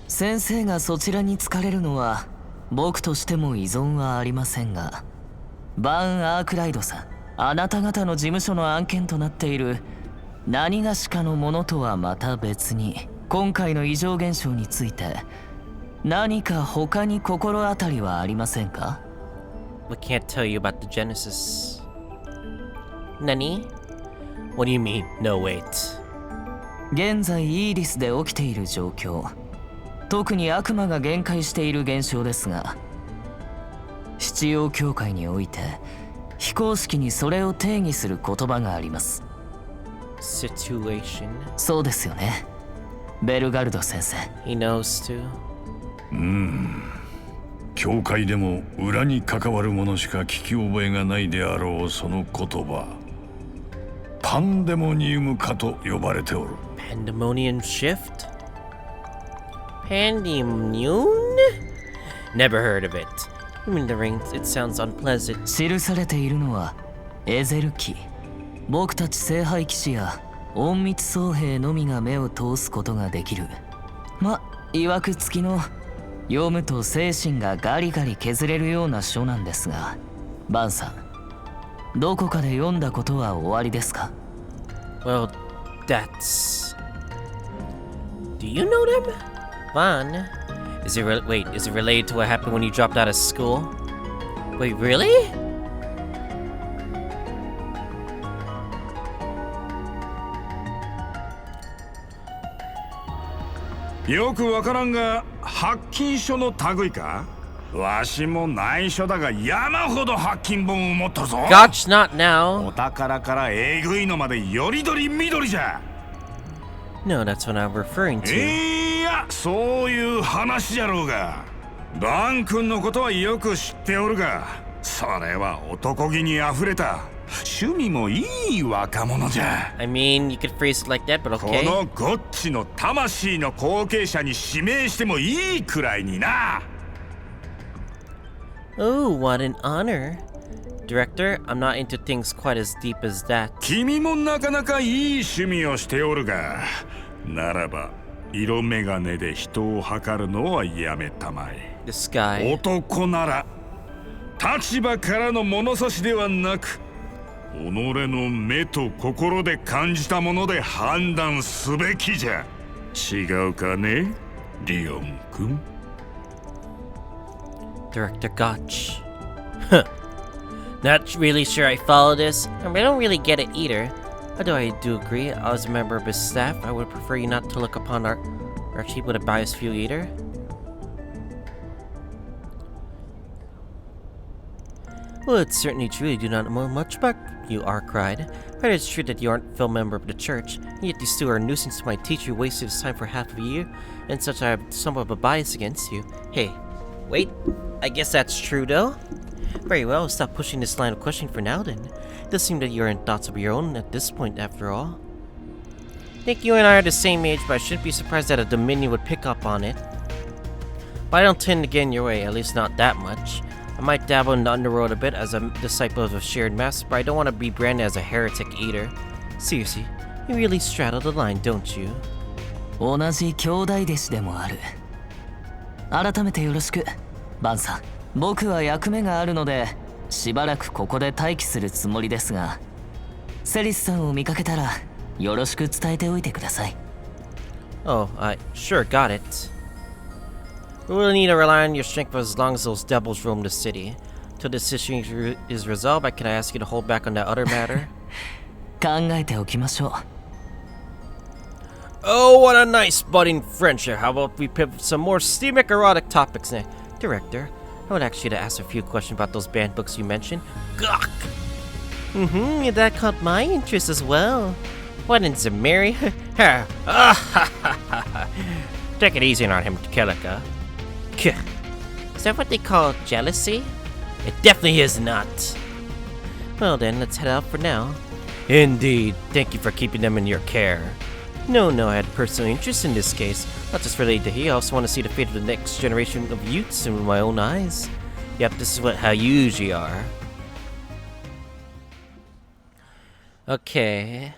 先生がそちらに疲れるのは僕としても依存はありませんが、バーン・アークライドさん、あなた方の事務所の案件となっている何がしかのものとはまた別に、今回の異常現象について何か他に心当たりはありませんか？ We can't tell you about the Genesis. Nani? What do you mean? No, wait. 現在イーリスで起きている状況、特に悪魔が限界している現象ですが、七曜教会において非公式にそれを定義する言葉があります。Situation? そうですよね、ベルガルド先生。 He knows too. 教会でも裏に関わるものしか聞き覚えがないであろうその言葉、パンデモニウム化と呼ばれておる。Pandemonium shift? Pandemonium? Never heard of it. In the rings, it sounds unpleasant. 記されているのはエゼル記。僕たち聖杯騎士や隠密僧兵のみが目を通すことができる。ま、いわくつきの読むと精神がガリガリ削れるような書なんですが、バンさん、どこかで読んだことはおありですか？ Well, that's... Do you know them? Van? Is it related to what happened when you dropped out of school? Wait, really? よくわからんが、発金書の類か？わしも内緒だが山ほど発金本を持っとるぞ。Gotch, not now. お宝からえぐいのまでよりどりみどりじゃ。No, that's what I'm referring to. いや、そういう話じゃろうが。バン君のことはよく知っておるが、それは男気に溢れた趣味もいい若者じゃ。I mean, you could phrase it like that, but こ okay. のゴッチの魂の後継者に指名してもいいくらいにな。Oh, what an honor. Director, I'm not into things quite as deep as that. 君もなかなかいい趣味をしておるが、ならば色眼鏡で人を測るのはやめたまえ。This guy. 男なら立場からの物差しではなく、己の目と心で感じたもので判断すべきじゃ。違うかね、リオン君。Director Gotch. Huh. Not really sure I follow this. I don't really get it either. Although I do agree, as a member of his staff, I would prefer you not to look upon our chief with a biased view either. Well, it's certainly true you do not know much about you, R cried. But it's true that you aren't a full member of the church, and yet you still are a nuisance to my teacher who wasted his time for half of a year, and such I have somewhat of a bias against you. Hey, wait, I guess that's true though? Very well, stop pushing this line of questioning for now then. It does seem that you are in thoughts of your own at this point after all. I think you and I are the same age, but I shouldn't be surprised that a Dominion would pick up on it. But I don't tend to get in your way, at least not that much. I might dabble in the underworld a bit as a disciple of a shared master, but I don't want to be branded as a heretic either. Seriously, you really straddle the line, don't you? 同じ兄弟弟子でもある。改めてよろしく、バンさん。僕は役目があるので、しばらくここで待機するつもりですが、セリスさんを見かけたらよろしく伝えておいてください。Oh, I sure got it. We will need to rely on your strength for as long as those devils roam the city. Till this issue is resolved, can I ask you to hold back on that other matter? 考えておきましょう。Oh, what a nice budding friendship. How about we pivot some more steamic erotic topics now? Director, I would ask you to ask a few questions about those banned books you mentioned. Gawk! That caught my interest as well. What in Zamiri? Take it easy on him, Kelika. Is that what they call jealousy? It definitely is not. Well then, let's head out for now. Indeed. Thank you for keeping them in your care. No, I had personal interest in this case. Not just related to he, I also want to see the fate of the next generation of youths with my own eyes. Yep, this is how you usually are. Okay.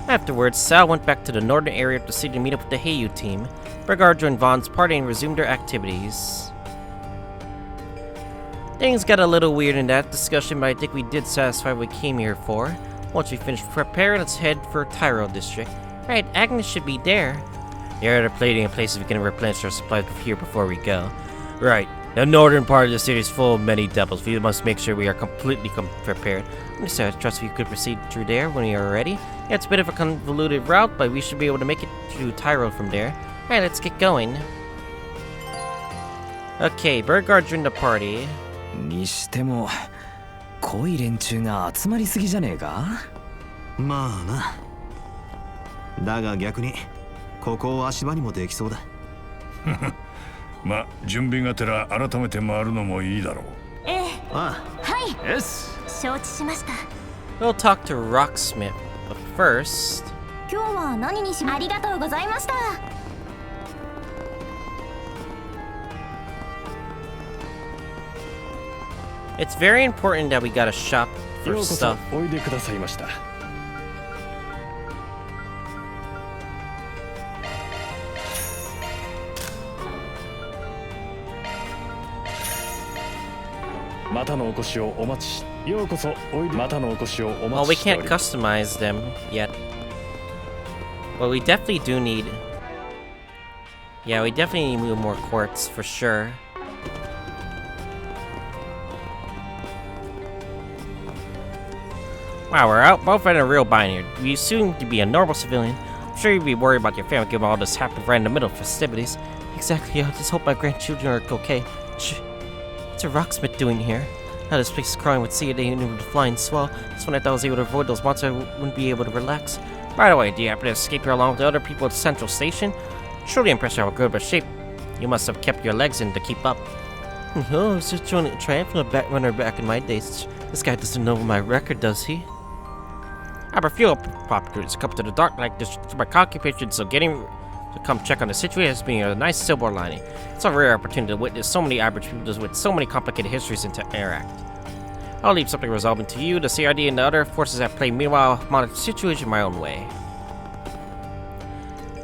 Afterwards, Sal went back to the northern area of the city to meet up with the Heiyu team. Bergard joined Vaughn's party and resumed their activities. Things got a little weird in that discussion, but I think we did satisfy what we came here for. Once we finish preparing, let's head for Tyrell District. Right, Agnes should be there. Yeah, they're plating in places we can replenish our supplies here before we go. Right, the northern part of the city is full of many devils. We must make sure we are completely prepared. I trust we could proceed through there when we are ready. Yeah, it's a bit of a convoluted route, but we should be able to make it through Tyrell from there. Alright, let's get going. Okay, Bergard joined the party. にしても濃い連中が集まりすぎじゃねえか。まあな。だが逆にここを足場にもできそうだ。まあ準備がてら改めて回るのもいいだろう。ええ。ああ。はい。よし。承知しました。We'll talk to Rocksmith, but first. 今日は何にします？ありがとうございました。It's very important that we gotta shop for stuff. おいでくださいました。またのお越しをお待ちし、ようこそおいで。またのお越しをお Well, 待 we ちしてお can't ります。 customize them yet. But we definitely do need. Yeah, we definitely need more quartz for sure. Wow, we're out both in a real bind here. We assume to be a normal civilian. sure you'd be worried about your family given all this happened right in the middle of festivities. Exactly, I just hope my grandchildren are okay. Shh. What's a rocksmith doing here? Now this place is crawling with sea and with a flying swell. Just when I thought I was able to avoid those monsters, I wouldn't be able to relax. By the way, do you happen to escape here along with the other people at Central Station? Truly impressed how good of a shape you must have kept your legs in to keep up. Oh, I was just trying to triumph from a back runner back in my days. This guy doesn't know my record, does he? I have a few opportunities to come to the dark like this to my occupation, so getting to come check on the situation has been a nice silver lining. It's a rare opportunity to witness so many average people with so many complicated histories and to interact. I'll leave something resolving to you, the CRD and the other forces at play. Meanwhile, I'll monitor the situation my own way.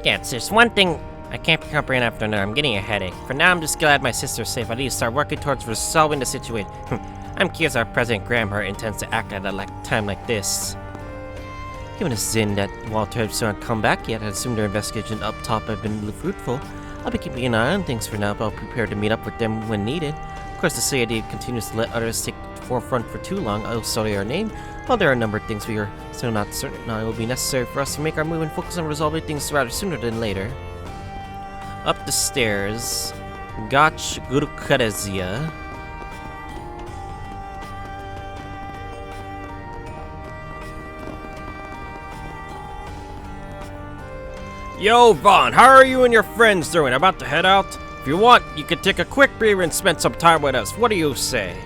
Yeah, it's just one thing I can't comprehend after another. I'm getting a headache. For now, I'm just glad my sister's safe. I need to start working towards resolving the situation. I'm curious how President Gramher intends to act at a time like this. Given a sin that Walter has not come back yet, I assume their investigation up top have been fruitful. I'll be keeping an eye on things for now, but I'll prepare to meet up with them when needed. Of course, the CID continues to let others take the forefront for too long. I'll study our name. While there are a number of things we are still not certain on, it will be necessary for us to make our move and focus on resolving things rather sooner than later. Up the stairs. Gach Gurukarezia. Yo, Vaughn, how are you and your friends doing? About to head out? If you want, you can take a quick breather and spend some time with us. What do you say?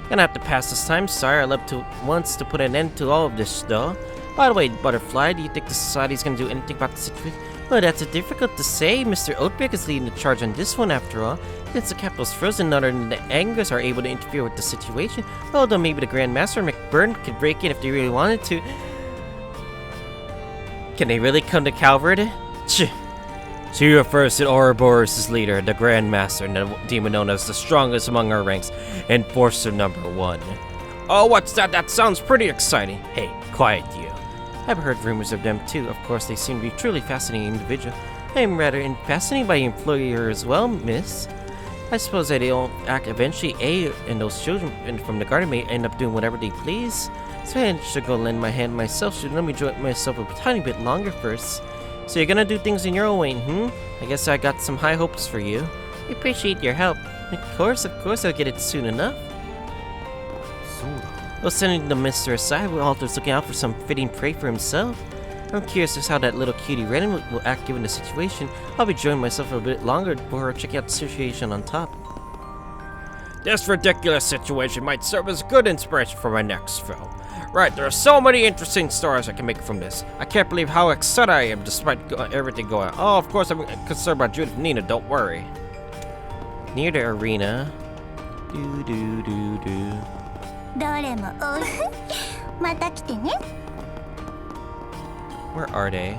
Gonna have to pass this time. Sorry, I love to once to put an end to all of this, though. By the way, Butterfly, do you think the society's gonna do anything about the situation? Well, that's difficult to say. Mr. Oatbeck is leading the charge on this one, after all. Since the capital's frozen, none of the Angers are able to interfere with the situation. Although maybe the Grand Master McBurn could break in if they really wanted to. Can they really come to Calvard? See you first in Ouroboros' leader, the Grand Master, and the demon known as the strongest among our ranks, Enforcer number 1. Oh, what's that? That sounds pretty exciting. Hey, quiet you. I've heard rumors of them too. Of course, they seem to be truly fascinating individuals. I am rather fascinated by your employer as well, miss. I suppose that they'll act eventually, and those children from the garden may end up doing whatever they please. So I should go lend my hand myself. Should let me enjoy myself a tiny bit longer first. So you're gonna do things in your own way, I guess I got some high hopes for you. I appreciate your help. Of course, I'll get it soon enough. Well, sending the mister aside, Walter's looking out for some fitting prey for himself. I'm curious as how that little cutie Renan will act given the situation. I'll be enjoying myself a bit longer before checking out the situation on top. This ridiculous situation might serve as good inspiration for my next film. Right, there are so many interesting stories I can make from this. I can't believe how excited I am despite everything going on. Oh, of course I'm concerned about Judith and Nina, don't worry. Near the arena. Where are they?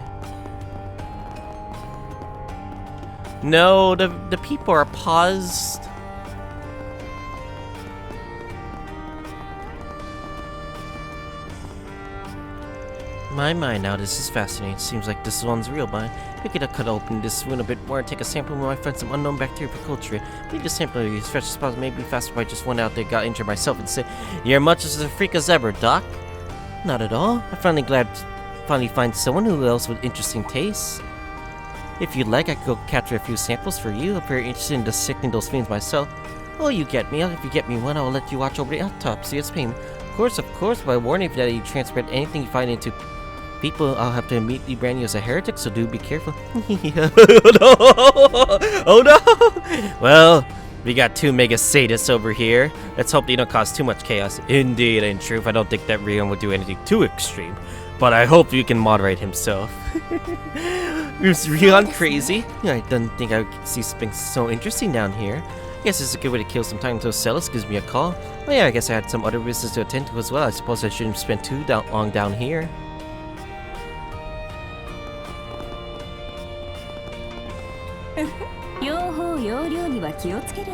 No, the people are paused. My, now this is fascinating. Seems like this one's real, but we could cut open this wound a bit more and take a sample. We might find some unknown bacteria for culture. Need the sample as fresh as possible. Maybe faster if I just went out there, got injured myself, and said, "You're much as a freak as ever, Doc." Not at all. I'm finally glad to finally find someone who else with interesting tastes. If you'd like, I could go capture a few samples for you. I'm very interested in dissecting those fiends myself. Oh, you get me. If you get me one, I will let you watch over the autopsy. It's pain. Of course, but I warn you that you transfer anything you find into people, I'll have to immediately brand you as a heretic, so do be careful. Oh no! Well, we got 2 mega sadists over here. Let's hope they don't cause too much chaos. Indeed, in truth, I don't think that Rion would do anything too extreme, but I hope you can moderate himself. Is Rion crazy? I don't think I would see something so interesting down here. I guess it's a good way to kill some time until Celis gives me a call. Oh yeah, I guess I had some other business to attend to as well. I suppose I shouldn't spend too long down here.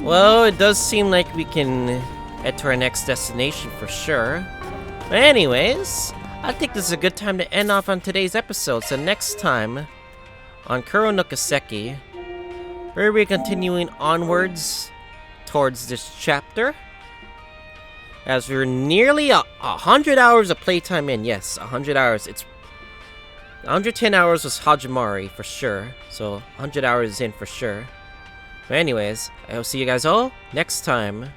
Well, it does seem like we can head to our next destination for sure. But anyways, I think this is a good time to end off on today's episode. So next time on Kuro no Kiseki, we'll be continuing onwards towards this chapter. As we're nearly 100 hours of playtime in. Yes, 100 hours. 110 hours was Hajimari for sure, so 100 hours is in for sure. But anyways, I will see you guys all next time.